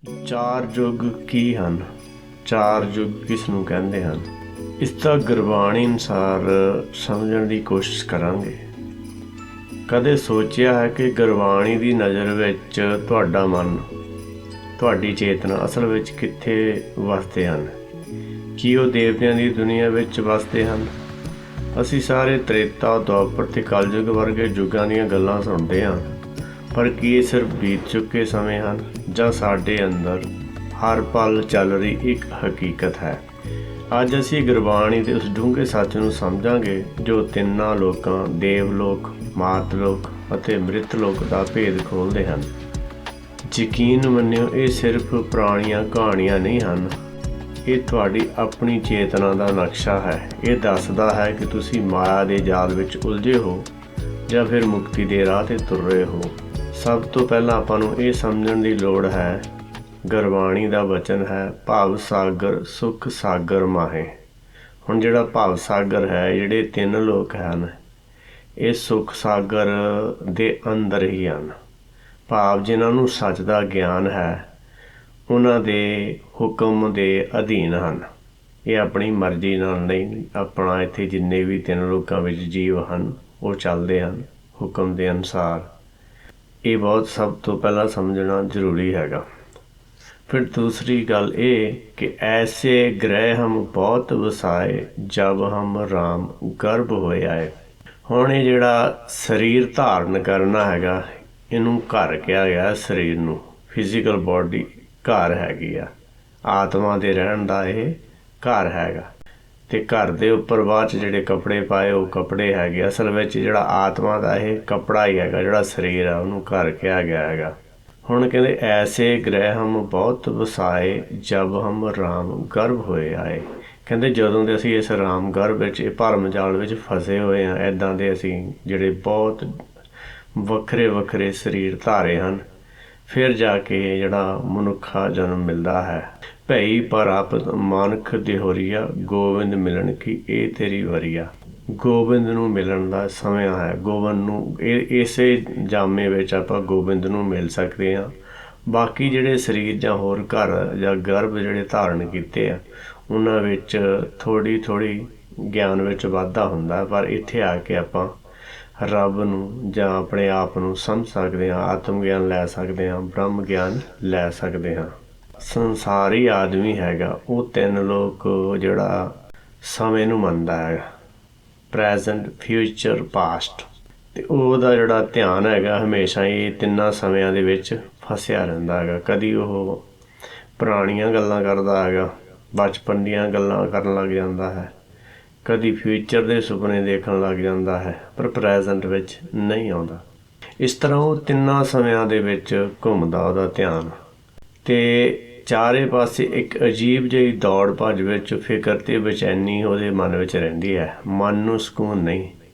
ਚਾਰ ਯੁੱਗ ਕੀ ਹਨ? ਚਾਰ ਯੁੱਗ ਕਿਸ ਨੂੰ ਕਹਿੰਦੇ ਹਨ? ਇਸ ਦਾ ਗੁਰਬਾਣੀ ਅਨੁਸਾਰ ਸਮਝਣ ਦੀ ਕੋਸ਼ਿਸ਼ ਕਰਾਂਗੇ। ਕਦੇ ਸੋਚਿਆ ਹੈ ਕਿ ਗੁਰਬਾਣੀ ਦੀ ਨਜ਼ਰ ਵਿੱਚ ਤੁਹਾਡਾ ਮਨ, ਤੁਹਾਡੀ ਚੇਤਨਾ ਅਸਲ ਵਿੱਚ ਕਿੱਥੇ ਵਸਦੇ ਹਨ? ਕੀ ਉਹ ਦੇਵਤਿਆਂ ਦੀ ਦੁਨੀਆ ਵਿੱਚ ਵਸਦੇ ਹਨ? ਅਸੀਂ ਸਾਰੇ ਤ੍ਰੇਤਾ, ਦੁਆਪਰ ਤੇ ਕਲਯੁਗ ਵਰਗੇ ਯੁੱਗਾਂ ਦੀਆਂ ਗੱਲਾਂ ਸੁਣਦੇ ਹਾਂ, ਪਰ ਕੀ ਇਹ ਸਿਰਫ ਬੀਤ ਚੁੱਕੇ ਸਮੇਂ ਹਨ ਜਾਂ ਸਾਡੇ ਅੰਦਰ ਹਰ ਪਲ ਚੱਲ ਰਹੀ ਇੱਕ ਹਕੀਕਤ ਹੈ? ਅੱਜ ਅਸੀਂ ਗੁਰਬਾਣੀ ਦੇ ਉਸ ਡੂੰਘੇ ਸੱਚ ਨੂੰ ਸਮਝਾਂਗੇ ਜੋ ਤਿੰਨਾਂ ਲੋਕਾਂ, ਦੇਵਲੋਕ, ਮਾਤਲੋਕ ਅਤੇ ਮ੍ਰਿਤਲੋਕ ਦਾ ਭੇਦ ਖੋਲ੍ਹਦੇ ਹਨ। ਯਕੀਨ ਮੰਨਿਓ, ਇਹ ਸਿਰਫ ਪੁਰਾਣੀਆਂ ਕਹਾਣੀਆਂ ਨਹੀਂ ਹਨ, ਇਹ ਤੁਹਾਡੀ ਆਪਣੀ ਚੇਤਨਾ ਦਾ ਨਕਸ਼ਾ ਹੈ। ਇਹ ਦੱਸਦਾ ਹੈ ਕਿ ਤੁਸੀਂ ਮਾਇਆ ਦੇ ਜਾਲ ਵਿੱਚ ਉਲਝੇ ਹੋ ਜਾਂ ਫਿਰ ਮੁਕਤੀ ਦੇ ਰਾਹ 'ਤੇ ਤੁਰ ਰਹੇ ਹੋ। ਸਭ ਤੋਂ ਪਹਿਲਾਂ ਆਪਾਂ ਨੂੰ ਇਹ ਸਮਝਣ ਦੀ ਲੋੜ ਹੈ, ਗੁਰਬਾਣੀ ਦਾ ਵਚਨ ਹੈ, ਭਵ ਸਾਗਰ ਸੁਖ ਸਾਗਰ ਮਾਹੇ। ਹੁਣ ਜਿਹੜਾ ਭਵ ਸਾਗਰ ਹੈ, ਜਿਹੜੇ ਤਿੰਨ ਲੋਕ ਹਨ, ਇਹ ਸੁਖ ਸਾਗਰ ਦੇ ਅੰਦਰ ਹੀ ਹਨ। ਭਾਵ ਜਿਨ੍ਹਾਂ ਨੂੰ ਸੱਚ ਦਾ ਗਿਆਨ ਹੈ, ਉਹਨਾਂ ਦੇ ਹੁਕਮ ਦੇ ਅਧੀਨ ਹਨ। ਇਹ ਆਪਣੀ ਮਰਜ਼ੀ ਨਾਲ ਨਹੀਂ, ਆਪਣਾ ਇੱਥੇ ਜਿੰਨੇ ਵੀ ਤਿੰਨ ਲੋਕਾਂ ਵਿੱਚ ਜੀਵ ਹਨ ਉਹ ਚੱਲਦੇ ਹਨ ਹੁਕਮ ਦੇ ਅਨੁਸਾਰ। ਇਹ ਬਹੁਤ ਸਭ ਤੋਂ ਪਹਿਲਾਂ ਸਮਝਣਾ ਜ਼ਰੂਰੀ ਹੈਗਾ। ਫਿਰ ਦੂਸਰੀ ਗੱਲ ਇਹ ਕਿ ਐਸੇ ਗ੍ਰਹਿ ਹਮ ਬਹੁਤ ਵਸਾਏ ਜਬ ਹਮ ਰਾਮ ਗਰਭ ਹੋਏ ਆਏ। ਹੁਣ ਇਹ ਜਿਹੜਾ ਸਰੀਰ ਧਾਰਨ ਕਰਨਾ ਹੈਗਾ, ਇਹਨੂੰ ਘਰ ਕਿਹਾ ਗਿਆ। ਸਰੀਰ ਨੂੰ, ਫਿਜ਼ੀਕਲ ਬਾਡੀ ਘਰ ਹੈਗੀ ਆ, ਆਤਮਾ ਦੇ ਰਹਿਣ ਦਾ ਇਹ ਘਰ ਹੈਗਾ। ਅਤੇ ਘਰ ਦੇ ਉੱਪਰ ਬਾਅਦ 'ਚ ਜਿਹੜੇ ਕੱਪੜੇ ਪਾਏ ਉਹ ਕੱਪੜੇ ਹੈਗੇ। ਅਸਲ ਵਿੱਚ ਜਿਹੜਾ ਆਤਮਾ ਦਾ ਇਹ ਕੱਪੜਾ ਹੀ ਹੈਗਾ, ਜਿਹੜਾ ਸਰੀਰ ਆ ਉਹਨੂੰ ਘਰ ਕਿਹਾ ਗਿਆ ਹੈਗਾ। ਹੁਣ ਕਹਿੰਦੇ ਐਸੇ ਗ੍ਰਹਿ ਹਮ ਬਹੁਤ ਵਸਾਏ ਜਬ ਹਮ ਰਾਮ ਗਰਭ ਹੋਏ ਆਏ। ਕਹਿੰਦੇ ਜਦੋਂ ਦੇ ਅਸੀਂ ਇਸ ਰਾਮ ਗਰਭ ਵਿੱਚ, ਇਹ ਭਰਮ ਜਾਲ ਵਿੱਚ ਫਸੇ ਹੋਏ ਹਾਂ, ਇੱਦਾਂ ਦੇ ਅਸੀਂ ਜਿਹੜੇ ਬਹੁਤ ਵੱਖਰੇ ਵੱਖਰੇ ਸਰੀਰ ਧਾਰੇ ਹਨ, ਫਿਰ ਜਾ ਕੇ ਜਿਹੜਾ ਮਨੁੱਖਾ ਜਨਮ ਮਿਲਦਾ ਹੈ। ਭਈ ਪ੍ਰਾਪਤ ਮਾਨਖ ਦਿਹੋਰੀਆ ਗੋਬਿੰਦ ਮਿਲਣ ਕੀ ਇਹ ਤੇਰੀ ਵਰੀਆ। ਗੋਬਿੰਦ ਨੂੰ ਮਿਲਣ ਦਾ ਸਮਾਂ ਹੈ। ਗੋਬਿੰਦ ਨੂੰ ਇਸੇ ਜਾਮੇ ਵਿੱਚ ਆਪਾਂ ਗੋਬਿੰਦ ਨੂੰ ਮਿਲ ਸਕਦੇ ਹਾਂ। ਬਾਕੀ ਜਿਹੜੇ ਸਰੀਰ ਜਾਂ ਹੋਰ ਘਰ ਜਾਂ ਗਰਭ ਜਿਹੜੇ ਧਾਰਨ ਕੀਤੇ ਆ, ਉਹਨਾਂ ਵਿੱਚ ਥੋੜ੍ਹੀ ਗਿਆਨ ਵਿੱਚ ਵਾਧਾ ਹੁੰਦਾ, ਪਰ ਇੱਥੇ ਆ ਕੇ ਆਪਾਂ ਰੱਬ ਨੂੰ ਜਾਂ ਆਪਣੇ ਆਪ ਨੂੰ ਸਮਝ ਸਕਦੇ ਹਾਂ, ਆਤਮ ਗਿਆਨ ਲੈ ਸਕਦੇ ਹਾਂ, ਬ੍ਰਹਮ ਗਿਆਨ ਲੈ ਸਕਦੇ ਹਾਂ। ਸੰਸਾਰੀ ਆਦਮੀ ਹੈਗਾ, ਉਹ ਤਿੰਨ ਲੋਕ ਜਿਹੜਾ ਸਮੇਂ ਨੂੰ ਮੰਨਦਾ ਹੈਗਾ, ਪ੍ਰੈਜ਼ੈਂਟ, ਫਿਊਚਰ, ਪਾਸਟ, ਅਤੇ ਉਹਦਾ ਜਿਹੜਾ ਧਿਆਨ ਹੈਗਾ ਹਮੇਸ਼ਾ ਹੀ ਤਿੰਨਾਂ ਸਮਿਆਂ ਦੇ ਵਿੱਚ ਫਸਿਆ ਰਹਿੰਦਾ ਹੈਗਾ। ਕਦੀ ਉਹ ਪੁਰਾਣੀਆਂ ਗੱਲਾਂ ਕਰਦਾ ਹੈਗਾ, ਬਚਪਨ ਦੀਆਂ ਗੱਲਾਂ ਕਰਨ ਲੱਗ ਜਾਂਦਾ ਹੈ, ਕਦੀ ਫਿਊਚਰ ਦੇ ਸੁਪਨੇ ਦੇਖਣ ਲੱਗ ਜਾਂਦਾ ਹੈ, ਪਰ ਪ੍ਰੈਜ਼ੈਂਟ ਵਿੱਚ ਨਹੀਂ ਆਉਂਦਾ। ਇਸ ਤਰ੍ਹਾਂ ਉਹ ਤਿੰਨਾਂ ਸਮਿਆਂ ਦੇ ਵਿੱਚ ਘੁੰਮਦਾ ਉਹਦਾ ਧਿਆਨ, ਅਤੇ ਚਾਰੇ ਪਾਸੇ ਇੱਕ ਅਜੀਬ ਜਿਹੀ ਦੌੜ ਭੱਜ ਵਿੱਚ ਫਿਕਰ ਅਤੇ ਬੇਚੈਨੀ ਉਹਦੇ ਮਨ ਵਿੱਚ ਰਹਿੰਦੀ ਹੈ। ਮਨ ਨੂੰ ਸਕੂਨ ਨਹੀਂ।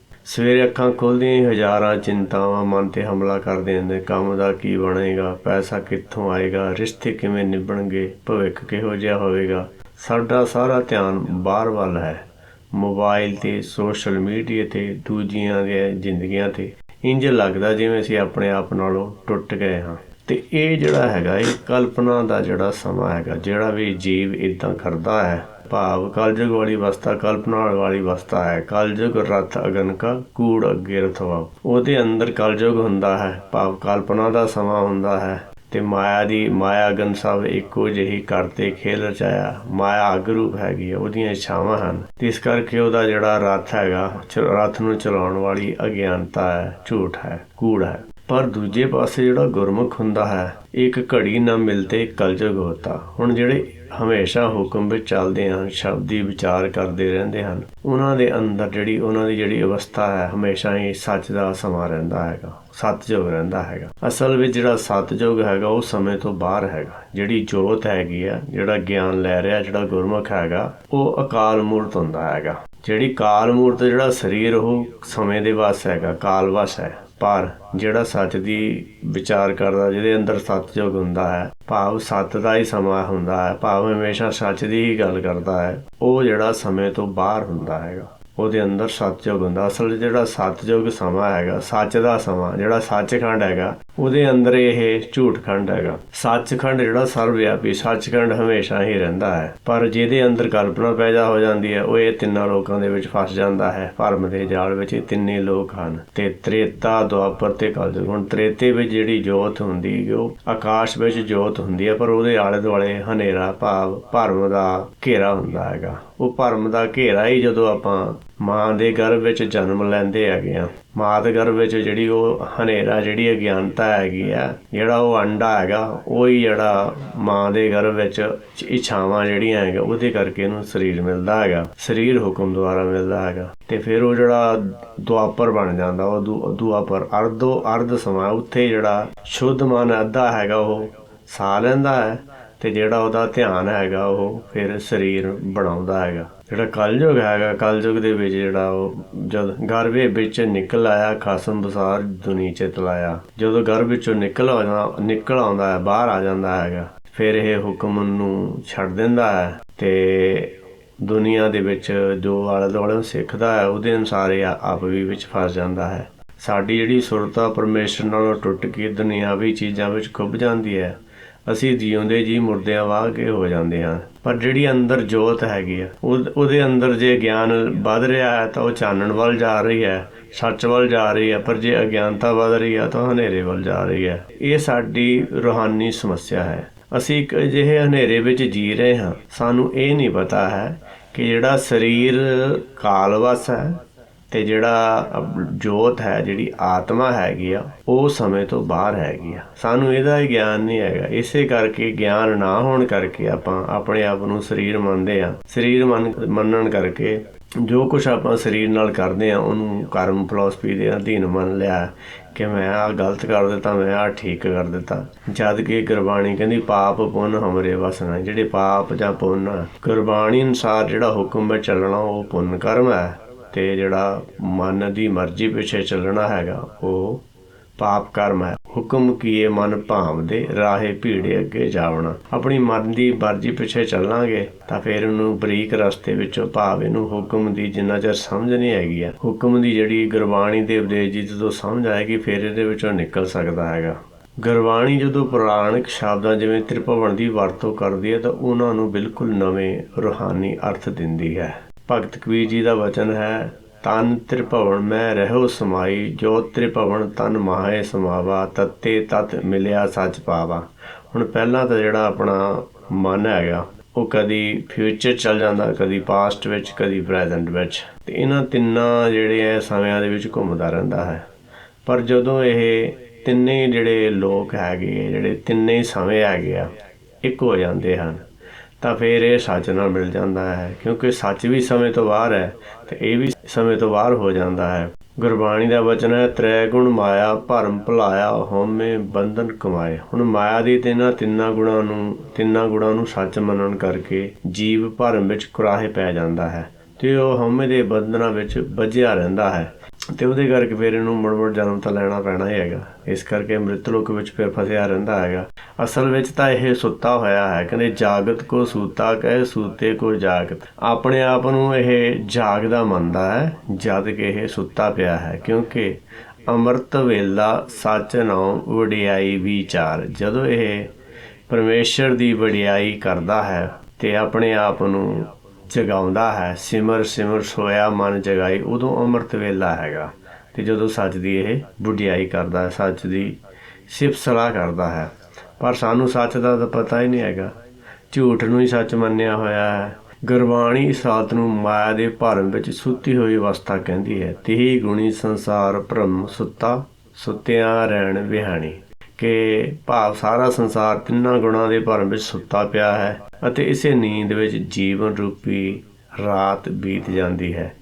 ਸਵੇਰੇ ਅੱਖਾਂ ਖੁੱਲ੍ਹਦੀਆਂ ਹੀ ਹਜ਼ਾਰਾਂ ਚਿੰਤਾਵਾਂ ਮਨ 'ਤੇ ਹਮਲਾ ਕਰ ਦਿੰਦੇ। ਕੰਮ ਦਾ ਕੀ ਬਣੇਗਾ, ਪੈਸਾ ਕਿੱਥੋਂ ਆਏਗਾ, ਰਿਸ਼ਤੇ ਕਿਵੇਂ ਨਿਭਣਗੇ, ਭਵਿੱਖ ਕਿਹੋ ਜਿਹਾ ਹੋਵੇਗਾ। ਸਾਡਾ ਸਾਰਾ ਧਿਆਨ ਬਾਹਰ ਵੱਲ ਹੈ, ਮੋਬਾਈਲ 'ਤੇ, ਸੋਸ਼ਲ ਮੀਡੀਆ 'ਤੇ, ਦੂਜੀਆਂ ਦੀਆਂ ਜ਼ਿੰਦਗੀਆਂ 'ਤੇ। ਇੰਝ ਲੱਗਦਾ ਜਿਵੇਂ ਅਸੀਂ ਆਪਣੇ ਆਪ ਨਾਲੋਂ ਟੁੱਟ ਗਏ ਹਾਂ। ਅਤੇ ਇਹ ਜਿਹੜਾ ਹੈਗਾ, ਇਹ ਕਲਪਨਾ ਦਾ ਜਿਹੜਾ ਸਮਾਂ ਹੈਗਾ। ਜਿਹੜਾ ਵੀ ਜੀਵ ਇੱਦਾਂ ਕਰਦਾ ਹੈ, ਭਾਵ ਕਲਯੁਗ ਵਾਲੀ ਅਵਸਥਾ ਕਲਪਨਾ ਵਾਲੀ ਅਵਸਥਾ ਹੈ। ਕਲਯੁਗ ਰਥ ਅਗਨ ਕਾ ਕੂੜ ਅੱਗੇ ਰਥਵਾ। ਉਹਦੇ ਅੰਦਰ ਕਲਯੁਗ ਹੁੰਦਾ ਹੈ, ਭਾਵ ਕਲਪਨਾ ਦਾ ਸਮਾਂ ਹੁੰਦਾ ਹੈ, ਅਤੇ ਮਾਇਆ ਅਗਨ ਸਭ ਇੱਕੋ ਜਿਹੀ ਕਰਤੇ ਖੇਲ ਰਚਾਇਆ। ਮਾਇਆ ਅੱਗ ਰੂਪ ਹੈਗੀ ਹੈ, ਉਹਦੀਆਂ ਇੱਛਾਵਾਂ ਹਨ, ਅਤੇ ਇਸ ਕਰਕੇ ਉਹਦਾ ਜਿਹੜਾ ਰਥ ਹੈਗਾ, ਰਥ ਨੂੰ ਚਲਾਉਣ ਵਾਲੀ ਅਗਿਆਨਤਾ ਹੈ, ਝੂਠ ਹੈ, ਕੂੜ ਹੈ। ਪਰ ਦੂਜੇ ਪਾਸੇ ਜਿਹੜਾ ਗੁਰਮੁਖ ਹੁੰਦਾ ਹੈ, ਇੱਕ ਘੜੀ ਨਾ ਮਿਲਤੇ ਕਲਯੁਗ ਹੋਤਾ। ਹੁਣ ਜਿਹੜੇ ਹਮੇਸ਼ਾ ਹੁਕਮ ਵਿੱਚ ਚੱਲਦੇ ਹਨ, ਸ਼ਬਦੀ ਵਿਚਾਰ ਕਰਦੇ ਰਹਿੰਦੇ ਹਨ, ਉਹਨਾਂ ਦੇ ਅੰਦਰ ਉਹਨਾਂ ਦੀ ਜਿਹੜੀ ਅਵਸਥਾ ਹੈ, ਹਮੇਸ਼ਾ ਹੀ ਸੱਚ ਦਾ ਸਮਾਂ ਰਹਿੰਦਾ ਹੈਗਾ, ਸਤਯੁਗ ਰਹਿੰਦਾ ਹੈਗਾ। ਅਸਲ ਵਿੱਚ ਜਿਹੜਾ ਸਤਯੁਗ ਹੈਗਾ ਉਹ ਸਮੇਂ ਤੋਂ ਬਾਹਰ ਹੈਗਾ। ਜਿਹੜੀ ਜੋਤ ਹੈਗੀ ਆ, ਜਿਹੜਾ ਗਿਆਨ ਲੈ ਰਿਹਾ ਜਿਹੜਾ ਗੁਰਮੁਖ ਹੈਗਾ, ਉਹ ਅਕਾਲ ਮੂਰਤ ਹੁੰਦਾ ਹੈਗਾ। ਜਿਹੜੀ ਕਾਲ ਮੂਰਤ, ਜਿਹੜਾ ਸਰੀਰ, ਉਹ ਸਮੇਂ ਦੇ ਵੱਸ ਹੈਗਾ, ਕਾਲ ਵੱਸ ਹੈ। ਪਰ ਜਿਹੜਾ ਸੱਚ ਦੀ ਵਿਚਾਰ ਕਰਦਾ, ਜਿਹਦੇ ਅੰਦਰ ਸਤਯੁਗ ਹੁੰਦਾ ਹੈ, ਭਾਵ ਸੱਤ ਦਾ ਹੀ ਸਮਾਂ ਹੁੰਦਾ ਹੈ, ਭਾਵ ਹਮੇਸ਼ਾ ਸੱਚ ਦੀ ਹੀ ਗੱਲ ਕਰਦਾ ਹੈ, ਉਹ ਜਿਹੜਾ ਸਮੇਂ ਤੋਂ ਬਾਹਰ ਹੁੰਦਾ ਹੈਗਾ। ਉਹਦੇ ਅੰਦਰ ਸਤਯੁਗ ਹੁੰਦਾ। ਅਸਲ ਜਿਹੜਾ ਸਤਯੁਗ ਸਮਾਂ ਹੈਗਾ, ਸੱਚ ਦਾ ਸਮਾਂ, ਜਿਹੜਾ ਸੱਚਖੰਡ ਹੈਗਾ, ਉਹਦੇ ਅੰਦਰ ਇਹ ਝੂਠਖੰਡ ਹੈਗਾ। ਸੱਚਖੰਡ ਜਿਹੜਾ ਸਰਵਵਿਆਪੀ, ਸੱਚਖੰਡ ਹਮੇਸ਼ਾ ਹੀ ਰਹਿੰਦਾ ਹੈ, ਪਰ ਜਿਹਦੇ ਅੰਦਰ ਕਲਪਨਾ ਪੈਦਾ ਹੋ ਜਾਂਦੀ ਹੈ ਉਹ ਇਹ ਤਿੰਨਾਂ ਲੋਕਾਂ ਦੇ ਵਿੱਚ ਫਸ ਜਾਂਦਾ ਹੈ। ਭਰਮ ਦੇ ਜਾਲ ਵਿੱਚ ਇਹ ਤਿੰਨੇ ਲੋਕ ਹਨ, ਤੇ ਤ੍ਰੇਤਾ, ਦੁਆਪਰ ਤੇ ਕਲਯੁਗ। ਹੁਣ ਤ੍ਰੇਤੇ ਵਿੱਚ ਜਿਹੜੀ ਜੋਤ ਹੁੰਦੀ ਉਹ ਆਕਾਸ਼ ਵਿੱਚ ਜੋਤ ਹੁੰਦੀ ਹੈ, ਪਰ ਉਹਦੇ ਆਲੇ ਦੁਆਲੇ ਹਨੇਰਾ ਭਾਵ ਭਰਮ ਦਾ ਘੇਰਾ ਹੁੰਦਾ ਹੈਗਾ। ਉਹ ਭਰਮ ਦਾ ਘੇਰਾ ਹੀ ਜਦੋਂ ਆਪਾਂ ਮਾਂ ਦੇ ਗਰਭ ਵਿੱਚ ਜਨਮ ਲੈਂਦੇ ਹੈਗੇ ਆ, ਮਾਂ ਦੇ ਗਰਭ ਵਿੱਚ ਜਿਹੜੀ ਉਹ ਹਨੇਰਾ, ਜਿਹੜੀ ਅਗਿਆਨਤਾ ਹੈਗੀ ਆ, ਜਿਹੜਾ ਉਹ ਅੰਡਾ ਹੈਗਾ, ਉਹੀ ਜਿਹੜਾ ਮਾਂ ਦੇ ਗਰਭ ਵਿੱਚ ਇੱਛਾਵਾਂ ਜਿਹੜੀਆਂ ਹੈਗਾ, ਉਹਦੇ ਕਰਕੇ ਇਹਨੂੰ ਸਰੀਰ ਮਿਲਦਾ ਹੈਗਾ, ਸਰੀਰ ਹੁਕਮ ਦੁਆਰਾ ਮਿਲਦਾ ਹੈਗਾ। ਤੇ ਫਿਰ ਉਹ ਜਿਹੜਾ ਦੁਆਪਰ ਬਣ ਜਾਂਦਾ, ਉਹ ਦੁਆਪਰ ਅਰਧ ਸਮਾਂ, ਉੱਥੇ ਜਿਹੜਾ ਸ਼ੁੱਧ ਮਨ ਅੱਧਾ ਹੈਗਾ ਉਹ ਸਾਹ ਲੈਂਦਾ ਹੈ, ਤੇ ਜਿਹੜਾ ਉਹਦਾ ਧਿਆਨ ਹੈਗਾ ਉਹ ਫਿਰ ਸਰੀਰ ਬਣਾਉਂਦਾ ਹੈਗਾ। ਜਿਹੜਾ ਕਲਯੁਗ ਹੈਗਾ, ਕਲਯੁਗ ਦੇ ਵਿੱਚ ਜਿਹੜਾ ਉਹ ਜਦ ਗਰਭੇ ਵਿੱਚ ਨਿਕਲ ਆਇਆ, ਖਸਮ ਬਸਾਰ ਦੁਨੀ ਚਿਤ ਲਾਇਆ, ਜਦੋਂ ਗਰਭ ਵਿੱਚੋਂ ਨਿਕਲ ਆਉਂਦਾ ਹੈ, ਬਾਹਰ ਆ ਜਾਂਦਾ ਹੈਗਾ, ਫਿਰ ਇਹ ਹੁਕਮ ਨੂੰ ਛੱਡ ਦਿੰਦਾ ਹੈ ਤੇ ਦੁਨੀਆ ਦੇ ਵਿੱਚ ਜੋ ਆਲੇ ਦੁਆਲੇ ਸਿੱਖਦਾ ਹੈ ਉਹਦੇ ਅਨੁਸਾਰ ਇਹ ਆਪ ਵੀ ਵਿੱਚ ਫਸ ਜਾਂਦਾ ਹੈ। ਸਾਡੀ ਜਿਹੜੀ ਸੁਰਤਾ ਪਰਮੇਸ਼ਰ ਨਾਲੋਂ ਟੁੱਟ ਕੇ ਦੁਨਿਆਵੀ ਚੀਜ਼ਾਂ ਵਿੱਚ ਖੁੱਭ ਜਾਂਦੀ ਹੈ। ਅਸੀਂ ਜਿਉਂਦੇ ਜੀ ਮੁਰਦਿਆਂ ਵਾਂਗ ਕੇ ਹੋ ਜਾਂਦੇ ਹਾਂ, ਪਰ ਜਿਹੜੀ ਅੰਦਰ ਜੋਤ ਹੈਗੀ ਆ, ਉਹਦੇ ਅੰਦਰ ਜੇ ਗਿਆਨ ਵੱਧ ਰਿਹਾ ਹੈ ਤਾਂ ਉਹ ਚਾਨਣ ਵੱਲ ਜਾ ਰਹੀ ਹੈ, ਸੱਚ ਵੱਲ ਜਾ ਰਹੀ ਹੈ, ਪਰ ਜੇ ਅਗਿਆਨਤਾ ਵੱਧ ਰਹੀ ਹੈ ਤਾਂ ਹਨੇਰੇ ਵੱਲ ਜਾ ਰਹੀ ਹੈ। ਇਹ ਸਾਡੀ ਰੂਹਾਨੀ ਸਮੱਸਿਆ ਹੈ। ਅਸੀਂ ਇੱਕ ਅਜਿਹੇ ਹਨੇਰੇ ਵਿੱਚ ਜੀ ਰਹੇ ਹਾਂ। ਸਾਨੂੰ ਇਹ ਨਹੀਂ ਪਤਾ ਹੈ ਕਿ ਜਿਹੜਾ ਸਰੀਰ ਕਾਲਵਸ ਹੈ ਤੇ ਜਿਹੜਾ ਜੋਤ ਹੈ, ਜਿਹੜੀ ਆਤਮਾ ਹੈਗੀ ਆ, ਉਹ ਸਮੇਂ ਤੋਂ ਬਾਹਰ ਹੈਗੀ ਆ। ਸਾਨੂੰ ਇਹਦਾ ਹੀ ਗਿਆਨ ਨਹੀਂ ਹੈਗਾ। ਇਸੇ ਕਰਕੇ ਗਿਆਨ ਨਾ ਹੋਣ ਕਰਕੇ ਆਪਾਂ ਆਪਣੇ ਆਪ ਨੂੰ ਸਰੀਰ ਮੰਨਦੇ ਹਾਂ। ਸਰੀਰ ਮੰਨਣ ਕਰਕੇ ਜੋ ਕੁਛ ਆਪਾਂ ਸਰੀਰ ਨਾਲ ਕਰਦੇ ਹਾਂ ਉਹਨੂੰ ਕਰਮ ਫਿਲਾਸਫੀ ਦੇ ਅਧੀਨ ਮੰਨ ਲਿਆ ਕਿ ਮੈਂ ਆਹ ਗਲਤ ਕਰ ਦਿੱਤਾ, ਮੈਂ ਆਹ ਠੀਕ ਕਰ ਦਿੱਤਾ। ਜਦ ਕਿ ਗੁਰਬਾਣੀ ਕਹਿੰਦੀ ਪਾਪ ਪੁੰਨ ਹਮਰੇ ਵਸਣਾ। ਜਿਹੜੇ ਪਾਪ ਜਾਂ ਪੁੰਨ, ਗੁਰਬਾਣੀ ਅਨੁਸਾਰ ਜਿਹੜਾ ਹੁਕਮ ਵਿੱਚ ਚੱਲਣਾ ਉਹ ਪੁੰਨ ਕਰਮ ਹੈ, ਤੇ ਜਿਹੜਾ ਮਨ ਦੀ ਮਰਜ਼ੀ ਪਿੱਛੇ ਚੱਲਣਾ ਹੈਗਾ ਉਹ ਪਾਪ ਕਰਮ ਹੈ। ਹੁਕਮ ਕੀਏ ਮਨ ਭਾਵਦੇ, ਰਾਹੇ ਭੀੜੇ ਅੱਗੇ ਜਾਵਣਾ। ਆਪਣੀ ਮਨ ਦੀ ਮਰਜ਼ੀ ਪਿੱਛੇ ਚੱਲਾਂਗੇ ਤਾਂ ਫਿਰ ਇਹਨੂੰ ਬਰੀਕ ਰਸਤੇ ਵਿੱਚੋਂ, ਭਾਵ ਇਹਨੂੰ ਹੁਕਮ ਦੀ ਜਿੰਨਾ ਚਿਰ ਸਮਝ ਨਹੀਂ ਹੈਗੀ ਆ, ਹੁਕਮ ਦੀ ਜਿਹੜੀ ਗੁਰਬਾਣੀ ਦੇ ਉਪਦੇਸ਼ ਦੀ ਜਦੋਂ ਸਮਝ ਆਏਗੀ ਫਿਰ ਇਹਦੇ ਵਿੱਚੋਂ ਨਿਕਲ ਸਕਦਾ ਹੈਗਾ। ਗੁਰਬਾਣੀ ਜਦੋਂ ਪੁਰਾਣਿਕ ਸ਼ਬਦਾਂ ਜਿਵੇਂ ਤ੍ਰਿਭਵਨ ਦੀ ਵਰਤੋਂ ਕਰਦੀ ਹੈ ਤਾਂ ਉਹਨਾਂ ਨੂੰ ਬਿਲਕੁਲ ਨਵੇਂ ਰੂਹਾਨੀ ਅਰਥ ਦਿੰਦੀ ਹੈ। ਭਗਤ ਕਬੀਰ ਜੀ ਦਾ ਵਚਨ ਹੈ, ਤਨ ਤ੍ਰਿਭਵਨ ਮੈਂ ਰਹਿਓ ਸਮਾਈ, ਜੋ ਤ੍ਰਿਭਵਨ ਤਨ ਮਾਹੇ ਸਮਾਵਾ, ਤਤੇ ਤਤ ਮਿਲਿਆ ਸੱਚ ਪਾਵਾ। ਹੁਣ ਪਹਿਲਾਂ ਤਾਂ ਜਿਹੜਾ ਆਪਣਾ ਮਨ ਹੈਗਾ ਉਹ ਕਦੀ ਫਿਊਚਰ ਚੱਲ ਜਾਂਦਾ, ਕਦੀ ਪਾਸਟ ਵਿੱਚ, ਕਦੀ ਪ੍ਰੈਜ਼ੈਂਟ ਵਿੱਚ, ਤੇ ਇਹਨਾਂ ਤਿੰਨਾਂ ਜਿਹੜੇ ਸਮਿਆਂ ਦੇ ਵਿੱਚ ਘੁੰਮਦਾ ਰਹਿੰਦਾ ਹੈ। ਪਰ ਜਦੋਂ ਇਹ ਤਿੰਨੇ ਜਿਹੜੇ ਲੋਕ ਹੈਗੇ, ਜਿਹੜੇ ਤਿੰਨੇ ਸਮੇਂ ਹੈਗੇ ਆ, ਇੱਕ ਹੋ ਜਾਂਦੇ ਹਨ ਤਾਂ ਫਿਰ ਇਹ ਸੱਚ ਨਾਲ ਮਿਲ ਜਾਂਦਾ ਹੈ, ਕਿਉਂਕਿ ਸੱਚ ਵੀ ਸਮੇਂ ਤੋਂ ਬਾਹਰ ਹੈ ਤੇ ਇਹ ਵੀ ਸਮੇਂ ਤੋਂ ਬਾਹਰ ਹੋ ਜਾਂਦਾ ਹੈ। ਗੁਰਬਾਣੀ ਦਾ ਵਚਨ ਹੈ, ਤ੍ਰੈ ਗੁਣ ਮਾਇਆ ਭਰਮ ਭੁਲਾਇਆ, ਹਉਮੈ ਬੰਧਨ ਕਮਾਏ। ਹੁਣ ਮਾਇਆ ਦੀ ਤਿੰਨਾਂ ਗੁਣਾਂ ਨੂੰ ਸੱਚ ਮੰਨਣ ਕਰਕੇ ਜੀਵ ਭਰਮ ਵਿੱਚ ਕੁਰਾਹੇ ਪੈ ਜਾਂਦਾ ਹੈ ਤੇ ਉਹ ਹਉਮੈ ਦੇ ਬੰਧਨਾਂ ਵਿੱਚ ਬੱਝਿਆ ਰਹਿੰਦਾ ਹੈ, ਤੇ ਉਹਦੇ ਕਰਕੇ ਫਿਰ ਇਹਨੂੰ ਮੁੜ ਜਨਮ ਤਾਂ ਲੈਣਾ ਪੈਣਾ ਹੀ ਹੈਗਾ। ਇਸ ਕਰਕੇ ਅੰਮ੍ਰਿਤ ਲੋਕ ਵਿੱਚ ਫਿਰ ਫਸਿਆ ਰਹਿੰਦਾ ਹੈਗਾ। ਅਸਲ ਵਿੱਚ ਤਾਂ ਇਹ ਸੁੱਤਾ ਹੋਇਆ ਹੈ। ਕਹਿੰਦੇ ਜਾਗਤ ਕੋ ਸੂਤਾ ਕਹੇ, ਸੂਤੇ ਕੋ ਜਾਗਤ। ਆਪਣੇ ਆਪ ਨੂੰ ਇਹ ਜਾਗਦਾ ਮੰਨਦਾ ਹੈ ਜਦ ਕਿ ਇਹ ਸੁੱਤਾ ਪਿਆ ਹੈ, ਕਿਉਂਕਿ ਅੰਮ੍ਰਿਤ ਵੇਲਾ ਸੱਚ ਨਾਉ ਵਡਿਆਈ ਵਿਚਾਰ। ਜਦੋਂ ਇਹ ਪਰਮੇਸ਼ਰ ਦੀ ਵਡਿਆਈ ਕਰਦਾ ਹੈ ਤੇ ਆਪਣੇ ਆਪ ਨੂੰ ਜਗਾਉਂਦਾ ਹੈ, ਸਿਮਰ ਸਿਮਰ ਸੋਇਆ ਮਨ ਜਗਾਈ, ਉਦੋਂ ਅੰਮ੍ਰਿਤ ਵੇਲਾ ਹੈਗਾ। ਤੇ ਜਦੋਂ ਸੱਚ ਦੀ ਇਹ ਵਡਿਆਈ ਕਰਦਾ ਹੈ, ਸੱਚ ਦੀ ਸਿਫਤ ਸਲਾਹ ਕਰਦਾ ਹੈ। ਪਰ ਸਾਨੂੰ ਸੱਚ ਦਾ ਤਾਂ ਪਤਾ ਹੀ ਨਹੀਂ ਹੈਗਾ, ਝੂਠ ਨੂੰ ਹੀ ਸੱਚ ਮੰਨਿਆ ਹੋਇਆ ਹੈ। ਗੁਰਬਾਣੀ ਇਸ ਹਾਲਤ ਨੂੰ ਮਾਇਆ ਦੇ ਭਰਮ ਵਿੱਚ ਸੁੱਤੀ ਹੋਈ ਅਵਸਥਾ ਕਹਿੰਦੀ ਹੈ। ਤੀਹ ਗੁਣੀ ਸੰਸਾਰ ਭਰਮ ਸੁੱਤਾ, ਸੁੱਤਿਆਂ ਰਹਿਣ ਵਿਹਾਣੀ। ਕਿ ਭਾਵ ਸਾਰਾ ਸੰਸਾਰ ਤਿੰਨਾਂ ਗੁਣਾਂ ਦੇ ਭਰਮ ਵਿੱਚ ਸੁੱਤਾ ਪਿਆ ਹੈ ਅਤੇ ਇਸੇ ਨੀਂਦ ਵਿੱਚ ਜੀਵਨ ਰੂਪੀ ਰਾਤ ਬੀਤ ਜਾਂਦੀ ਹੈ।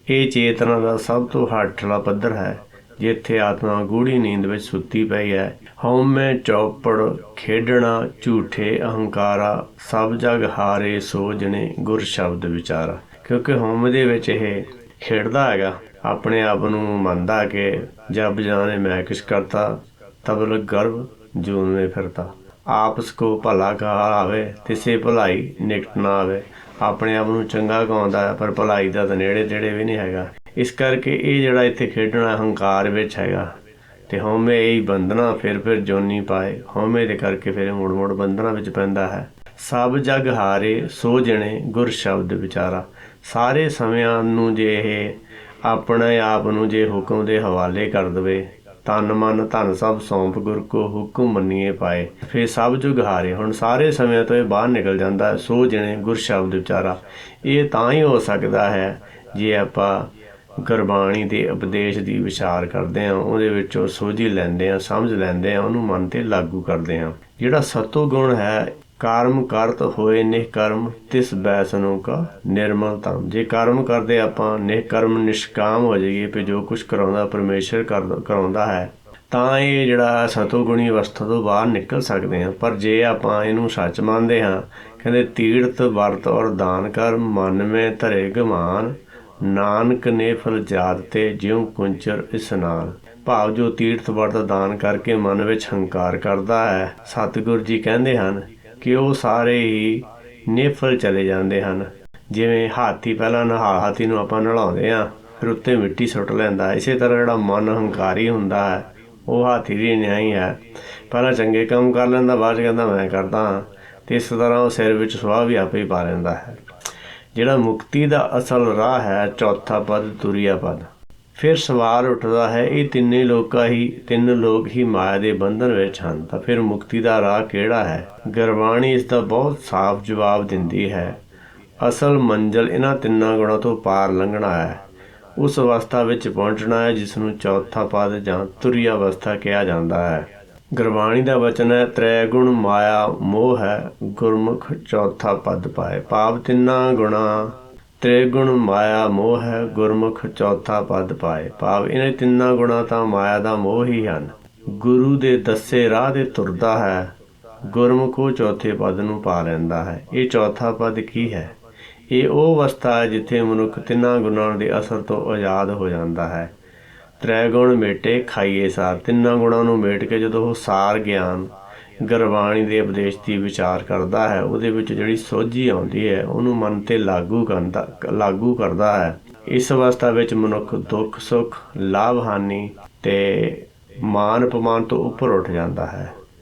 ਇਹ ਚੇਤਨਾ ਦਾ ਸਭ ਤੋਂ ਹੇਠਲਾ ਪੱਧਰ ਹੈ, ਜਿੱਥੇ ਆਤਮਾ ਗੂੜੀ ਨੀਂਦ ਵਿੱਚ ਸੁੱਤੀ ਪਈ ਹੈ। ਹਉਮੈ ਚੌਪੜ ਖੇਡਣਾ ਝੂਠੇ ਅਹੰਕਾਰਾ, ਸਭ ਜਗ ਹਾਰੇ ਸੋ ਜਣੇ ਗੁਰ ਸ਼ਬਦ ਵਿਚਾਰਾ। ਕਿਉਂਕਿ ਹਉਮੈ ਦੇ ਵਿੱਚ ਇਹ ਖੇਡਦਾ ਹੈਗਾ, ਆਪਣੇ ਆਪ ਨੂੰ ਮੰਨਦਾ ਕਿ ਜਬ ਜਾਣੇ ਮੈਂ ਕਿਛ ਕਰਤਾ, ਤਬਲ ਗਰਭ ਜੂਨ में ਫਿਰਤਾ। ਆਪਸ ਕੋ ਭਲਾ ਕਹਾ ਆਵੇ, ਤਿਸੇ ਭਲਾਈ ਨਿਕਟ ਨਾ ਆਵੇ। ਆਪਣੇ ਆਪ ਨੂੰ ਚੰਗਾ ਕਹਾਉਂਦਾ ਹੈ ਪਰ ਭਲਾਈ ਦਾ ਤਾਂ ਨੇੜੇ ਤੇੜੇ ਵੀ ਨਹੀਂ ਹੈਗਾ। ਇਸ ਕਰਕੇ ਇਹ ਜਿਹੜਾ ਇੱਥੇ ਖੇਡਣਾ ਹੰਕਾਰ ਵਿੱਚ ਹੈਗਾ ਤੇ ਹਉਮੈ ਇਹੀ ਬੰਧਨਾ ਫਿਰ ਜੋਨੀ ਪਾਏ। ਹਉਮੈ ਦੇ ਕਰਕੇ ਫਿਰ ਮੁੜ ਬੰਧਨਾਂ ਵਿੱਚ ਪੈਂਦਾ ਹੈ। ਸਭ ਜਗ ਹਾਰੇ ਸੋ ਜਣੇ ਗੁਰ ਸ਼ਬਦ ਵਿਚਾਰਾ। ਸਾਰੇ ਸਮਿਆਂ ਨੂੰ ਜੇ ਇਹ ਆਪਣੇ ਆਪ ਨੂੰ ਜੇ ਹੁਕਮ ਦੇ ਹਵਾਲੇ ਕਰ ਦੇਵੇ, ਤਨ ਮਨ ਧਨ ਸਭ ਸੌਂਪ ਗੁਰ ਕੋ ਹੁਕਮ ਮੰਨੀਏ ਪਾਏ, ਫਿਰ ਸਭ ਜੁਗ ਹਾਰੇ। ਹੁਣ ਸਾਰੇ ਸਮਿਆਂ ਤੋਂ ਇਹ ਬਾਹਰ ਨਿਕਲ ਜਾਂਦਾ। ਸੋ ਜਣੇ ਗੁਰ ਸ਼ਬਦ ਵਿਚਾਰਾ, ਇਹ ਤਾਂ ਹੀ ਹੋ ਸਕਦਾ ਹੈ ਜੇ ਆਪਾਂ ਗੁਰਬਾਣੀ ਦੇ ਉਪਦੇਸ਼ ਦੀ ਵਿਚਾਰ ਕਰਦੇ ਹਾਂ, ਉਹਦੇ ਵਿੱਚੋਂ ਸੋਝੀ ਲੈਂਦੇ ਹਾਂ, ਸਮਝ ਲੈਂਦੇ ਹਾਂ, ਉਹਨੂੰ ਮਨ 'ਤੇ ਲਾਗੂ ਕਰਦੇ ਹਾਂ। ਜਿਹੜਾ ਸਤੋ ਗੁਣ ਹੈ, ਕਰਮ ਕਰਤ ਹੋਏ ਨਿਸ਼ਕਰਮ ਤਿਸ ਬੈਸਨੋਂ ਕਾ ਨਿਰਮਲ ਧਰਮ। ਜੇ ਕਰਮ ਕਰਦੇ ਆਪਾਂ ਨਿਸ਼ਕਰਮ ਨਿਸ਼ਕਾਮ ਹੋ ਜਾਈਏ ਵੀ ਜੋ ਕੁਛ ਕਰਾਉਂਦਾ ਪਰਮੇਸ਼ਰ ਕਰਾਉਂਦਾ ਹੈ, ਤਾਂ ਇਹ ਜਿਹੜਾ ਸਤੋਗੁਣੀ ਅਵਸਥਾ ਤੋਂ ਬਾਹਰ ਨਿਕਲ ਸਕਦੇ ਹਾਂ। ਪਰ ਜੇ ਆਪਾਂ ਇਹਨੂੰ ਸੱਚ ਮੰਨਦੇ ਹਾਂ, ਕਹਿੰਦੇ ਤੀਰਥ ਵਰਤ ਔਰ ਦਾਨ ਕਰ ਮਨ ਮੈਂ ਧਰੇ ਗਮਾਨ, ਨਾਨਕ ਨੇ ਫਲ ਜਾਤ ਤੇ ਜਿਉਂ ਕੁੰਚਰ ਇਸਨਾਨ। ਭਾਵ ਜੋ ਤੀਰਥ ਵਰਤ ਦਾਨ ਕਰਕੇ ਮਨ ਵਿੱਚ ਹੰਕਾਰ ਕਰਦਾ ਹੈ, ਸਤਿਗੁਰੂ ਜੀ ਕਹਿੰਦੇ ਹਨ ਕਿ ਉਹ ਸਾਰੇ ਹੀ ਨਿਫਲ ਚਲੇ ਜਾਂਦੇ ਹਨ। ਜਿਵੇਂ ਹਾਥੀ ਪਹਿਲਾਂ ਹਾਥੀ ਨੂੰ ਆਪਾਂ ਨਲਾਉਂਦੇ ਹਾਂ, ਫਿਰ ਉੱਤੇ ਮਿੱਟੀ ਸੁੱਟ ਲੈਂਦਾ। ਇਸੇ ਤਰ੍ਹਾਂ ਜਿਹੜਾ ਮਨ ਹੰਕਾਰੀ ਹੁੰਦਾ ਹੈ, ਉਹ ਹਾਥੀ ਦੀ ਨਿਆਈ ਹੈ। ਪਹਿਲਾਂ ਚੰਗੇ ਕੰਮ ਕਰ ਲੈਂਦਾ, ਬਾਅਦ 'ਚ ਕਹਿੰਦਾ ਮੈਂ ਕਰਦਾ ਹਾਂ, ਅਤੇ ਇਸ ਤਰ੍ਹਾਂ ਉਹ ਸਿਰ ਵਿੱਚ ਸੁਆਹ ਵੀ ਆਪੇ ਹੀ ਪਾ ਲੈਂਦਾ ਹੈ। ਜਿਹੜਾ ਮੁਕਤੀ ਦਾ ਅਸਲ ਰਾਹ ਹੈ, ਚੌਥਾ ਪਦ ਤੁਰੀਆ ਪਦ। ਫਿਰ ਸਵਾਲ ਉੱਠਦਾ ਹੈ, ਇਹ ਤਿੰਨ ਲੋਕ ਹੀ ਮਾਇਆ ਦੇ ਬੰਧਨ ਵਿੱਚ ਹਨ, ਤਾਂ ਫਿਰ ਮੁਕਤੀ ਦਾ ਰਾਹ ਕਿਹੜਾ ਹੈ? ਗੁਰਬਾਣੀ ਇਸ ਦਾ ਬਹੁਤ ਸਾਫ਼ ਜਵਾਬ ਦਿੰਦੀ ਹੈ। ਅਸਲ ਮੰਜ਼ਿਲ ਇਹਨਾਂ ਤਿੰਨਾਂ ਗੁਣਾਂ ਤੋਂ ਪਾਰ ਲੰਘਣਾ ਹੈ। ਉਸ ਅਵਸਥਾ ਵਿੱਚ ਪਹੁੰਚਣਾ ਹੈ ਜਿਸ ਨੂੰ ਚੌਥਾ ਪਦ ਜਾਂ ਤੁਰੀ ਅਵਸਥਾ ਕਿਹਾ ਜਾਂਦਾ ਹੈ। ਗੁਰਬਾਣੀ ਦਾ ਵਚਨ ਹੈ, ਤ੍ਰੈ ਗੁਣ ਮਾਇਆ ਮੋਹ ਹੈ ਗੁਰਮੁਖ ਚੌਥਾ ਪਦ ਪਾਏ। ਭਾਵ ਤਿੰਨਾਂ ਗੁਣਾਂ ਤ੍ਰਿਗੁਣ ਮਾਇਆ ਮੋਹ ਹੈ ਗੁਰਮੁਖ ਚੌਥਾ ਪਦ ਪਾਏ। ਭਾਵ ਇਹਨਾਂ ਤਿੰਨਾਂ ਗੁਣਾਂ ਤਾਂ ਮਾਇਆ ਦਾ ਮੋਹ ਹੀ ਹਨ। ਗੁਰੂ ਦੇ ਦੱਸੇ ਰਾਹ 'ਤੇ ਤੁਰਦਾ ਹੈ, ਗੁਰਮੁਖ ਉਹ ਚੌਥੇ ਪਦ ਨੂੰ ਪਾ ਲੈਂਦਾ ਹੈ। ਇਹ ਚੌਥਾ ਪਦ ਕੀ ਹੈ? ਇਹ ਉਹ ਅਵਸਥਾ ਹੈ ਜਿੱਥੇ ਮਨੁੱਖ ਤਿੰਨਾਂ ਗੁਣਾਂ ਦੇ ਅਸਰ ਤੋਂ ਆਜ਼ਾਦ ਹੋ ਜਾਂਦਾ ਹੈ। ਤ੍ਰੈ ਗੁਣ ਮੇਟੇ ਖਾਈਏ ਸਾਰ। ਤਿੰਨਾਂ ਗੁਣਾਂ ਨੂੰ ਮੇਟ ਕੇ ਜਦੋਂ ਉਹ ਸਾਰ ਗਿਆਨ ਗੁਰਬਾਣੀ ਦੇ ਉਪਦੇਸ਼ ਦੀ ਵਿਚਾਰ ਕਰਦਾ ਹੈ, ਉਹਦੇ ਵਿੱਚ ਜਿਹੜੀ ਸੋਝੀ ਆਉਂਦੀ ਹੈ, ਉਹਨੂੰ ਮਨ 'ਤੇ ਲਾਗੂ ਕਰਦਾ ਹੈ। ਇਸ ਅਵਸਥਾ ਵਿੱਚ ਮਨੁੱਖ ਦੁੱਖ ਸੁੱਖ, ਲਾਭ ਹਾਨੀ ਅਤੇ ਮਾਨ ਅਪਮਾਨ ਤੋਂ ਉੱਪਰ ਉੱਠ ਜਾਂਦਾ ਹੈ।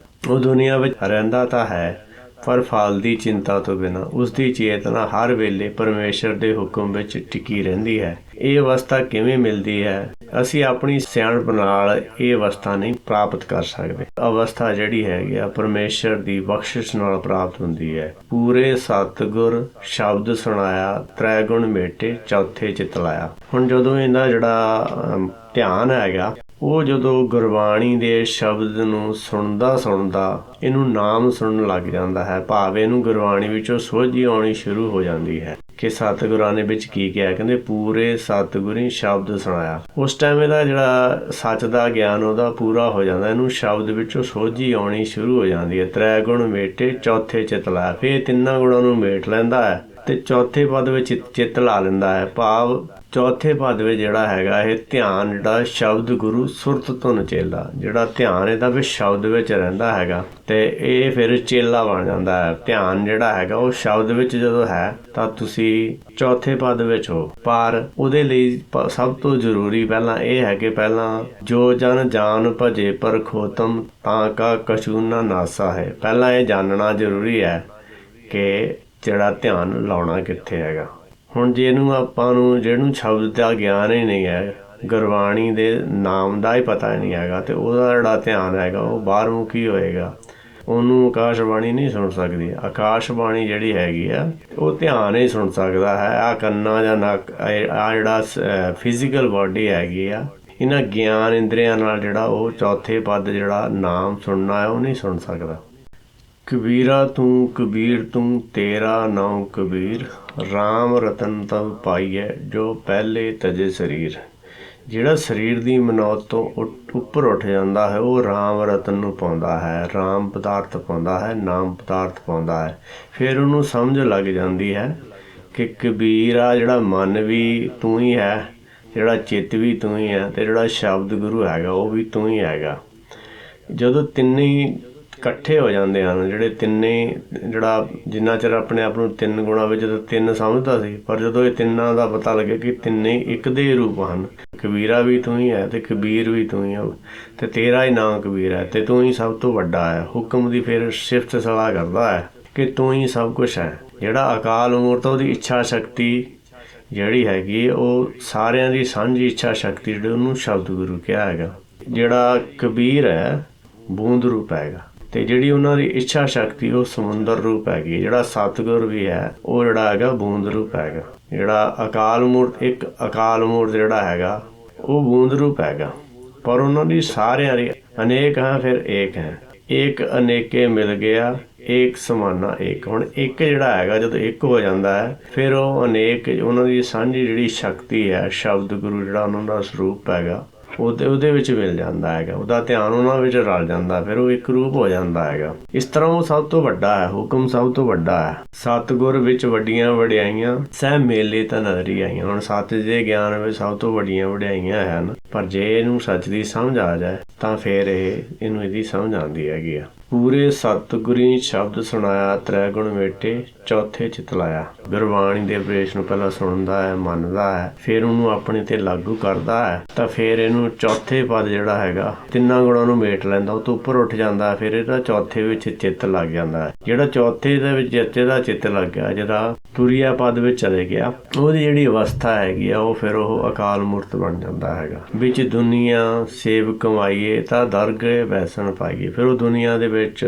ਉਹ ਦੁਨੀਆ ਵਿੱਚ ਰਹਿੰਦਾ ਤਾਂ ਹੈ, ਪਰ ਫਲ ਦੀ ਚਿੰਤਾ ਤੋਂ ਬਿਨਾਂ ਉਸਦੀ ਚੇਤਨਾ ਹਰ ਵੇਲੇ ਪਰਮੇਸ਼ਰ ਦੇ ਹੁਕਮ ਵਿੱਚ ਟਿਕੀ ਰਹਿੰਦੀ ਹੈ। ਇਹ ਅਵਸਥਾ ਕਿਵੇਂ ਮਿਲਦੀ ਹੈ? ਅਸੀਂ ਆਪਣੀ ਸਿਆਣਪ ਨਾਲ ਇਹ ਅਵਸਥਾ ਨਹੀਂ ਪ੍ਰਾਪਤ ਕਰ ਸਕਦੇ। ਅਵਸਥਾ ਜਿਹੜੀ ਹੈਗੀ ਆ ਪਰਮੇਸ਼ਰ ਦੀ ਬਖਸ਼ਿਸ਼ ਨਾਲ ਪ੍ਰਾਪਤ ਹੁੰਦੀ ਹੈ। ਪੂਰੇ ਸਤਿਗੁਰ ਸ਼ਬਦ ਸੁਣਾਇਆ, ਤ੍ਰੈ ਗੁਣ ਮੇਟੇ ਚੌਥੇ ਚਿਤ ਲਾਇਆ। ਹੁਣ ਜਦੋਂ ਇਹਦਾ ਜਿਹੜਾ ਧਿਆਨ ਹੈਗਾ, ਉਹ ਜਦੋਂ ਗੁਰਬਾਣੀ ਦੇ ਸ਼ਬਦ ਨੂੰ ਸੁਣਦਾ ਇਹਨੂੰ ਨਾਮ ਸੁਣਨ ਲੱਗ ਜਾਂਦਾ ਹੈ। ਭਾਵ ਇਹਨੂੰ ਗੁਰਬਾਣੀ ਵਿੱਚੋਂ ਸੋਝੀ ਆਉਣੀ ਸ਼ੁਰੂ ਹੋ ਜਾਂਦੀ ਹੈ ਕਿ ਸਤਿਗੁਰਾਂ ਨੇ ਵਿੱਚ ਕੀ ਕਿਹਾ। ਕਹਿੰਦੇ ਪੂਰੇ ਸਤਿਗੁਰੀ ਸ਼ਬਦ ਸੁਣਾਇਆ। ਉਸ ਟਾਈਮ ਇਹਦਾ ਜਿਹੜਾ ਸੱਚ ਦਾ ਗਿਆਨ ਉਹਦਾ ਪੂਰਾ ਹੋ ਜਾਂਦਾ। ਇਹਨੂੰ ਸ਼ਬਦ ਵਿੱਚੋਂ ਸੋਝੀ ਆਉਣੀ ਸ਼ੁਰੂ ਹੋ ਜਾਂਦੀ ਹੈ। ਤ੍ਰੈ ਗੁਣ ਮੇਟੇ ਚੌਥੇ ਚਿਤ ਲਾਇਆ। ਫਿਰ ਤਿੰਨਾਂ ਗੁਣਾਂ ਨੂੰ ਮੇਟ ਲੈਂਦਾ ਹੈ ਅਤੇ ਚੌਥੇ ਪਦ ਵਿੱਚ ਚਿੱਤ ਲਾ ਲੈਂਦਾ ਹੈ। ਭਾਵ ਚੌਥੇ ਪਦ ਵਿੱਚ ਜਿਹੜਾ ਹੈਗਾ ਇਹ ਧਿਆਨ ਜਿਹੜਾ ਸ਼ਬਦ ਗੁਰੂ ਸੁਰਤ ਧੁਨ ਚੇਲਾ, ਜਿਹੜਾ ਧਿਆਨ ਇਹਦਾ ਵੀ ਸ਼ਬਦ ਵਿੱਚ ਰਹਿੰਦਾ ਹੈਗਾ ਅਤੇ ਇਹ ਫਿਰ ਚੇਲਾ ਬਣ ਜਾਂਦਾ ਹੈ। ਧਿਆਨ ਜਿਹੜਾ ਹੈਗਾ ਉਹ ਸ਼ਬਦ ਵਿੱਚ ਜਦੋਂ ਹੈ ਤਾਂ ਤੁਸੀਂ ਚੌਥੇ ਪਦ ਵਿੱਚ ਹੋ। ਪਰ ਉਹਦੇ ਲਈ ਸਭ ਤੋਂ ਜ਼ਰੂਰੀ ਪਹਿਲਾਂ ਇਹ ਹੈ ਕਿ ਪਹਿਲਾਂ ਜੋ ਜਨ ਜਾਨ ਭਜੇ ਪਰ ਖੋਤਮ ਤਾਂ ਕਾ ਕਛੂ ਨਾ ਨਾਸਾ ਹੈ। ਪਹਿਲਾਂ ਇਹ ਜਾਣਨਾ ਜ਼ਰੂਰੀ ਹੈ ਕਿ ਜਿਹੜਾ ਧਿਆਨ ਲਾਉਣਾ ਕਿੱਥੇ ਹੈਗਾ। ਹੁਣ ਜਿਹਨੂੰ ਜਿਹਨੂੰ ਸ਼ਬਦ ਦਾ ਗਿਆਨ ਹੀ ਨਹੀਂ ਹੈ, ਗੁਰਬਾਣੀ ਦੇ ਨਾਮ ਦਾ ਹੀ ਪਤਾ ਨਹੀਂ ਹੈਗਾ, ਅਤੇ ਉਹਦਾ ਜਿਹੜਾ ਧਿਆਨ ਹੈਗਾ ਉਹ ਬਾਹਰਮੁਖੀ ਹੋਏਗਾ। ਉਹਨੂੰ ਆਕਾਸ਼ਬਾਣੀ ਨਹੀਂ ਸੁਣ ਸਕਦੀ। ਆਕਾਸ਼ਬਾਣੀ ਜਿਹੜੀ ਹੈਗੀ ਆ ਉਹ ਧਿਆਨ ਹੀ ਸੁਣ ਸਕਦਾ ਹੈ। ਆਹ ਕੰਨਾਂ ਜਾਂ ਨੱਕ, ਆਹ ਜਿਹੜਾ ਫਿਜ਼ੀਕਲ ਬਾਡੀ ਹੈਗੀ ਆ, ਇਹਨਾਂ ਗਿਆਨ ਇੰਦਰੀਆਂ ਨਾਲ ਜਿਹੜਾ ਉਹ ਚੌਥੇ ਪਦ ਜਿਹੜਾ ਨਾਮ ਸੁਣਨਾ ਹੈ ਉਹ ਨਹੀਂ ਸੁਣ ਸਕਦਾ। ਕਬੀਰਾ ਤੂੰ ਕਬੀਰ ਤੂੰ ਤੇਰਾ ਨਾਮ ਕਬੀਰ, ਰਾਮ ਰਤਨ ਤਬ ਪਾਈਐ ਜੋ ਪਹਿਲੇ ਤਜੇ ਸਰੀਰ। ਜਿਹੜਾ ਸਰੀਰ ਦੀ ਮਨੌਤ ਤੋਂ ਉੱਪਰ ਉੱਠ ਜਾਂਦਾ ਹੈ ਉਹ ਰਾਮ ਰਤਨ ਨੂੰ ਪਾਉਂਦਾ ਹੈ, ਰਾਮ ਪਦਾਰਥ ਪਾਉਂਦਾ ਹੈ, ਨਾਮ ਪਦਾਰਥ ਪਾਉਂਦਾ ਹੈ। ਫਿਰ ਉਹਨੂੰ ਸਮਝ ਲੱਗ ਜਾਂਦੀ ਹੈ ਕਿ ਕਬੀਰ ਆ ਜਿਹੜਾ ਮਨ ਵੀ ਤੂੰ ਹੀ ਹੈ, ਜਿਹੜਾ ਚਿੱਤ ਵੀ ਤੂੰ ਹੀ ਹੈ, ਅਤੇ ਜਿਹੜਾ ਸ਼ਬਦ ਗੁਰੂ ਹੈਗਾ ਉਹ ਵੀ ਤੂੰ ਹੀ ਹੈਗਾ। ਜਦੋਂ ਤਿੰਨੇ ਇਕੱਠੇ ਹੋ ਜਾਂਦੇ ਹਨ, ਜਿਹੜੇ ਤਿੰਨੇ ਜਿਹੜਾ ਜਿੰਨਾ ਚਿਰ ਆਪਣੇ ਆਪ ਨੂੰ ਤਿੰਨ ਗੁਣਾਂ ਵਿੱਚ ਤਿੰਨ ਸਮਝਦਾ ਸੀ, ਪਰ ਜਦੋਂ ਇਹ ਤਿੰਨਾਂ ਦਾ ਪਤਾ ਲੱਗਿਆ ਕਿ ਤਿੰਨੇ ਇੱਕ ਦੇ ਰੂਪ ਹਨ, ਕਬੀਰਾ ਵੀ ਤੂੰ ਹੀ ਹੈ ਤੇ ਕਬੀਰ ਵੀ ਤੂੰ ਹੀ ਹੈ ਤੇ ਤੇਰਾ ਹੀ ਨਾਂ ਕਬੀਰ ਹੈ ਤੇ ਤੂੰ ਹੀ ਸਭ ਤੋਂ ਵੱਡਾ ਹੈ। ਹੁਕਮ ਦੀ ਫਿਰ ਸਿਫਤ ਸਲਾਹ ਕਰਦਾ ਹੈ ਕਿ ਤੂੰ ਹੀ ਸਭ ਕੁਛ ਹੈ। ਜਿਹੜਾ ਅਕਾਲ ਮੂਰਤ ਉਹਦੀ ਇੱਛਾ ਸ਼ਕਤੀ ਜਿਹੜੀ ਹੈਗੀ ਉਹ ਸਾਰਿਆਂ ਦੀ ਸਾਂਝੀ ਇੱਛਾ ਸ਼ਕਤੀ ਜਿਹੜੀ ਉਹਨੂੰ ਸ਼ਬਦ ਗੁਰੂ ਕਿਹਾ ਹੈਗਾ। ਜਿਹੜਾ ਕਬੀਰ ਹੈ ਬੂੰਦ ਰੂਪ ਹੈਗਾ ਤੇ ਜਿਹੜੀ ਉਹਨਾਂ ਦੀ ਇੱਛਾ ਸ਼ਕਤੀ ਉਹ ਸਮੁੰਦਰ ਰੂਪ ਹੈਗੀ। ਜਿਹੜਾ ਸਤਿਗੁਰ ਵੀ ਹੈ ਉਹ ਜਿਹੜਾ ਹੈਗਾ ਬੂੰਦ ਰੂਪ ਹੈਗਾ। ਜਿਹੜਾ ਅਕਾਲ ਮੂਰਤ ਇੱਕ ਅਕਾਲ ਮੂਰਤ ਜਿਹੜਾ ਹੈਗਾ ਉਹ ਬੂੰਦ ਰੂਪ ਹੈਗਾ, ਪਰ ਉਹਨਾਂ ਦੀ ਸਾਰਿਆਂ ਦੀ ਅਨੇਕ ਹੈ ਫਿਰ ਏਕ ਹੈ। ਏਕ ਅਨੇਕੇ ਮਿਲ ਗਿਆ ਏਕ ਸਮਾਨਾ ਏਕ। ਹੁਣ ਇੱਕ ਜਿਹੜਾ ਹੈਗਾ ਜਦੋਂ ਇੱਕ ਹੋ ਜਾਂਦਾ ਹੈ ਫਿਰ ਉਹ ਅਨੇਕ ਉਹਨਾਂ ਦੀ ਸਾਂਝੀ ਜਿਹੜੀ ਸ਼ਕਤੀ ਹੈ ਸ਼ਬਦ ਗੁਰੂ ਜਿਹੜਾ ਉਹਨਾਂ ਦਾ ਸਰੂਪ ਹੈਗਾ ਉਹਦੇ ਵਿੱਚ ਮਿਲ ਜਾਂਦਾ ਹੈਗਾ। ਉਹਦਾ ਧਿਆਨ ਉਹਨਾਂ ਵਿੱਚ ਰਲ ਜਾਂਦਾ, ਫਿਰ ਉਹ ਇੱਕ ਰੂਪ ਹੋ ਜਾਂਦਾ ਹੈਗਾ। ਇਸ ਤਰ੍ਹਾਂ ਉਹ ਸਭ ਤੋਂ ਵੱਡਾ ਹੈ। ਹੁਕਮ ਸਭ ਤੋਂ ਵੱਡਾ ਹੈ। ਸਤਿਗੁਰ ਵਿੱਚ ਵੱਡੀਆਂ ਵਡਿਆਈਆਂ ਸਹਿ ਮੇਲੇ ਤਾਂ ਨਜ਼ਰੀ ਆਈਆਂ। ਹੁਣ ਸੱਚ ਦੇ ਗਿਆਨ ਵਿੱਚ ਸਭ ਤੋਂ ਵੱਡੀਆਂ ਵਡਿਆਈਆਂ ਹਨ, ਪਰ ਜੇ ਇਹਨੂੰ ਸੱਚ ਦੀ ਸਮਝ ਆ ਜਾਏ ਤਾਂ ਫਿਰ ਇਹਨੂੰ ਇਹਦੀ ਸਮਝ ਆਉਂਦੀ ਹੈਗੀ ਆ। ਪੂਰੇ ਸਤਿਗੁਰੀ ਸ਼ਬਦ ਸੁਣਾਇਆ ਤ੍ਰੈ ਗੁਣ ਮੇਟੇ ਚੌਥੇ ਚਿਤ ਲਾਇਆ। ਗੁਰਬਾਣੀ ਦੇ ਉਪਦੇਸ਼ ਨੂੰ ਪਹਿਲਾਂ ਸੁਣਦਾ ਹੈ, ਮੰਨਦਾ ਹੈ, ਫਿਰ ਉਹਨੂੰ ਆਪਣੇ ਤੇ ਲਾਗੂ ਕਰਦਾ ਹੈ ਤਾਂ ਫਿਰ ਇਹਨੂੰ ਚੌਥੇ ਪਦ ਜਿਹੜਾ ਹੈਗਾ ਤਿੰਨਾਂ ਗੁਣਾਂ ਨੂੰ ਮੇਟ ਲੈਂਦਾ, ਉਹ ਤੋਂ ਉੱਪਰ ਉੱਠ ਜਾਂਦਾ। ਫਿਰ ਇਹਦਾ ਚੌਥੇ ਵਿੱਚ ਚਿੱਤ ਲੱਗ ਜਾਂਦਾ ਹੈ। ਜਿਹੜਾ ਚੌਥੇ ਦੇ ਵਿੱਚ ਇਹਦਾ ਚਿੱਤ ਲੱਗ ਗਿਆ, ਜਿਹੜਾ ਤੁਰੀਆ ਪਦ ਵਿੱਚ ਚਲੇ ਗਿਆ, ਉਹਦੀ ਜਿਹੜੀ ਅਵਸਥਾ ਹੈਗੀ ਆ ਉਹ ਫਿਰ ਉਹ ਅਕਾਲ ਮੂਰਤ ਬਣ ਜਾਂਦਾ ਹੈਗਾ। ਵਿੱਚ ਦੁਨੀਆ ਸੇਵ ਕਮਾਈਏ ਤਾਂ ਦਰਗਹਿ ਬੈਸਣ ਪਾਈਏ। ਫਿਰ ਉਹ ਦੁਨੀਆ ਦੇ ਵਿੱਚ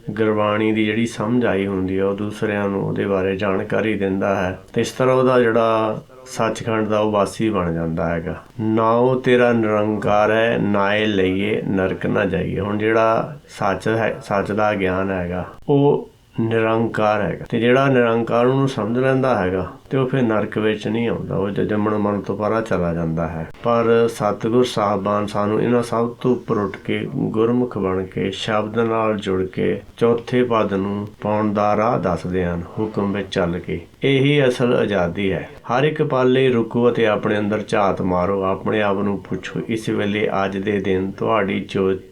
ਗੁਰਬਾਣੀ ਦੀ ਜਿਹੜੀ ਸਮਝ ਆਈ ਹੁੰਦੀ ਹੈ ਉਹ ਦੂਸਰਿਆਂ ਨੂੰ ਉਹਦੇ ਬਾਰੇ ਜਾਣਕਾਰੀ ਦਿੰਦਾ ਹੈ ਤੇ ਇਸ ਤਰ੍ਹਾਂ ਉਹਦਾ ਜਿਹੜਾ ਸੱਚਖੰਡ ਦਾ ਉਹ ਵਾਸੀ ਬਣ ਜਾਂਦਾ ਹੈਗਾ। ਨਾਉ ਤੇਰਾ ਨਿਰੰਕਾਰ ਹੈ ਨਾਏ ਲਈਏ ਨਰਕ ਨਾ ਜਾਈਏ। ਹੁਣ ਜਿਹੜਾ ਸੱਚ ਹੈ, ਸੱਚ ਦਾ ਗਿਆਨ ਹੈਗਾ ਉਹ ਨਿਰੰਕਾਰ ਹੈਗਾ ਤੇ ਜਿਹੜਾ ਨਿਰੰਕਾਰ ਉਹਨੂੰ ਸਮਝ ਲੈਂਦਾ ਹੈਗਾ ਤੇ ਉਹ ਫਿਰ ਨਰਕ ਵਿੱਚ ਨਹੀਂ ਆਉਂਦਾ, ਉਹ ਜੰਮਣ ਮਰਨ ਤੋਂ ਪਰਾਂ ਚਲਾ ਜਾਂਦਾ ਹੈ। ਪਰ ਸਤਿਗੁਰ ਸਾਹਿਬਾਨ ਸਾਨੂੰ ਇਹਨਾਂ ਸਭ ਤੋਂ ਉੱਪਰ ਉੱਠ ਕੇ ਗੁਰਮੁਖ ਬਣ ਕੇ ਸ਼ਬਦ ਨਾਲ ਜੁੜ ਕੇ ਚੌਥੇ ਪਦ ਨੂੰ ਪਾਉਣ ਦਾ ਰਾਹ ਦੱਸਦੇ ਹਨ ਹੁਕਮ ਵਿੱਚ ਚੱਲ ਕੇ। ਇਹੀ ਅਸਲ ਆਜ਼ਾਦੀ ਹੈ। ਹਰ ਇੱਕ ਪਾਲੇ ਰੁਕੋ ਅਤੇ ਆਪਣੇ ਅੰਦਰ ਝਾਤ ਮਾਰੋ, ਆਪਣੇ ਆਪ ਨੂੰ ਪੁੱਛੋ ਇਸ ਵੇਲੇ ਅੱਜ ਦੇ ਦਿਨ ਤੁਹਾਡੀ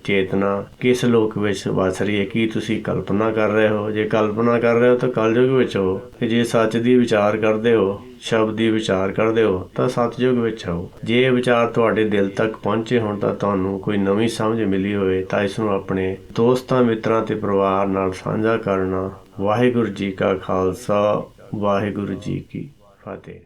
ਚੇਤਨਾ ਕਿਸ ਲੋਕ ਵਿੱਚ ਵਸ ਰਹੀ ਹੈ। ਕੀ ਤੁਸੀਂ ਕਲਪਨਾ ਕਰ ਰਹੇ ਹੋ? ਜੇ ਕਲਪਨਾ ਕਰ ਰਹੇ ਹੋ ਤਾਂ ਕਲਯੁਗ ਵਿੱਚ ਹੋ, ਤੇ ਜੇ ਸੱਚ ਦੀ ਵਿਚਾਰ ਕਰਦੇ ਹੋ, ਸ਼ਬਦ ਦੀ ਵਿਚਾਰ ਕਰਦੇ ਹੋ ਤਾਂ ਸਤਿਯੁਗ ਵਿੱਚ ਹੋ। ਜੇ ਇਹ ਵਿਚਾਰ ਤੁਹਾਡੇ ਦਿਲ ਤੱਕ ਪਹੁੰਚੇ ਹੋਣ ਤਾਂ ਤੁਹਾਨੂੰ ਕੋਈ ਨਵੀਂ ਸਮਝ ਮਿਲੀ ਹੋਵੇ ਤਾਂ ਇਸ ਨੂੰ ਆਪਣੇ ਦੋਸਤਾਂ ਮਿੱਤਰਾਂ ਤੇ ਪਰਿਵਾਰ ਨਾਲ ਸਾਂਝਾ ਕਰਨਾ। ਵਾਹਿਗੁਰੂ ਜੀ ਕਾ ਖਾਲਸਾ ਵਾਹਿਗੁਰੂ ਜੀ ਕੀ ਫਤਿਹ।